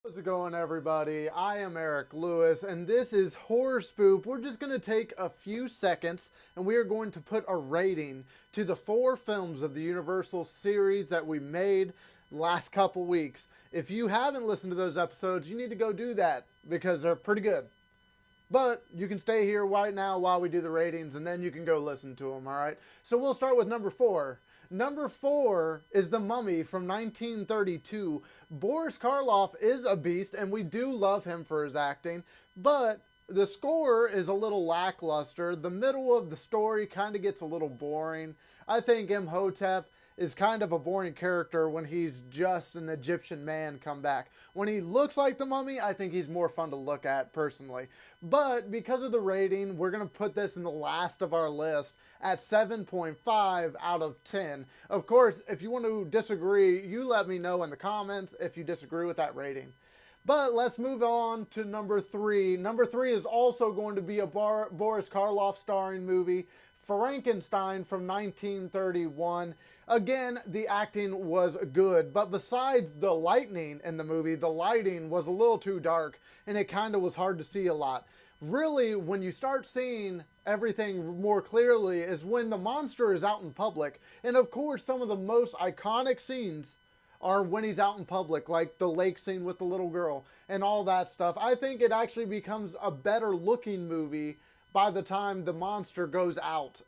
How's it going, everybody? I am Eric Lewis, and this is Horror Spoop. We're just going to take a few seconds, and we are going to put a rating to the 4 films of the Universal series that we made last couple weeks. If you haven't listened to those episodes, you need to go do that, because they're pretty good. But you can stay here right now while we do the ratings, and then you can go listen to them, alright? So we'll start with number 4. Number 4 is The Mummy from 1932. Boris Karloff is a beast, and we do love him for his acting, but the score is a little lackluster. The middle of the story kind of gets a little boring. I think Imhotep is kind of a boring character when he's just an Egyptian man come back. When he looks like the mummy, I think he's more fun to look at personally. But because of the rating, we're going to put this in the last of our list at 7.5 out of 10. Of course, if you want to disagree, you let me know in the comments if you disagree with that rating. But let's move on to number 3. Number 3 is also going to be a Boris Karloff starring movie, Frankenstein from 1931. Again, the acting was good, but besides the lightning in the movie, the lighting was a little too dark, and it kind of was hard to see a lot. Really, when you start seeing everything more clearly is when the monster is out in public. And of course, some of the most iconic scenes are when he's out in public, like the lake scene with the little girl and all that stuff. I think it actually becomes a better looking movie by the time the monster goes out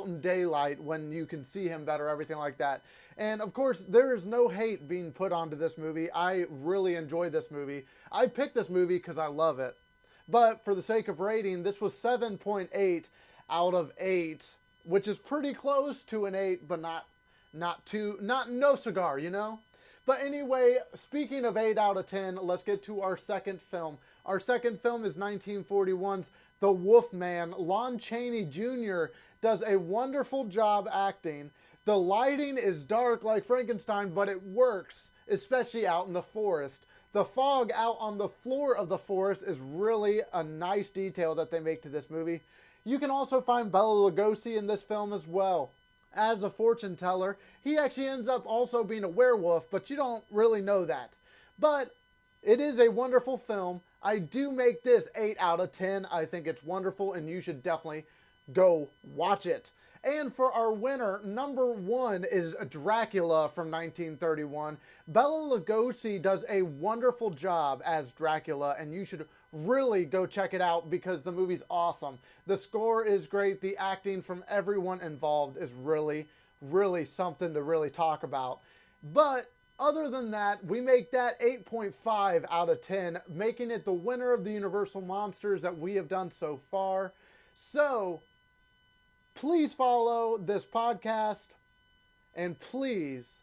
in daylight, when you can see him better, everything like that. And of course, there is no hate being put onto this movie. I really enjoy this movie. I picked this movie because I love it. But for the sake of rating, this was 7.8 out of 8, which is pretty close to an 8, but not no cigar, you know? But anyway, speaking of 8 out of 10, let's get to our second film. Our second film is 1941's The Wolfman. Lon Chaney Jr. does a wonderful job acting. The lighting is dark like Frankenstein, but it works, especially out in the forest. The fog out on the floor of the forest is really a nice detail that they make to this movie. You can also find Bela Lugosi in this film as well as a fortune teller. He actually ends up also being a werewolf, but you don't really know that. But it is a wonderful film. I do make this 8 out of 10. I think it's wonderful, and you should definitely go watch it. And for our winner, number 1 is Dracula from 1931. Bela Lugosi does a wonderful job as Dracula, and you should really go check it out because the movie's awesome. The score is great. The acting from everyone involved is really, really something to really talk about. But other than that, we make that 8.5 out of 10, making it the winner of the Universal Monsters that we have done so far. So please follow this podcast, and please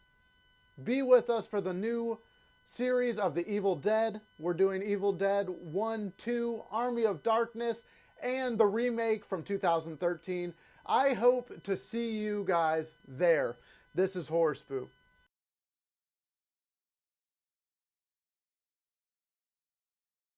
be with us for the new series of The Evil Dead. We're doing Evil Dead 1, 2, Army of Darkness, and the remake from 2013. I hope to see you guys there. This is Horror Spoop.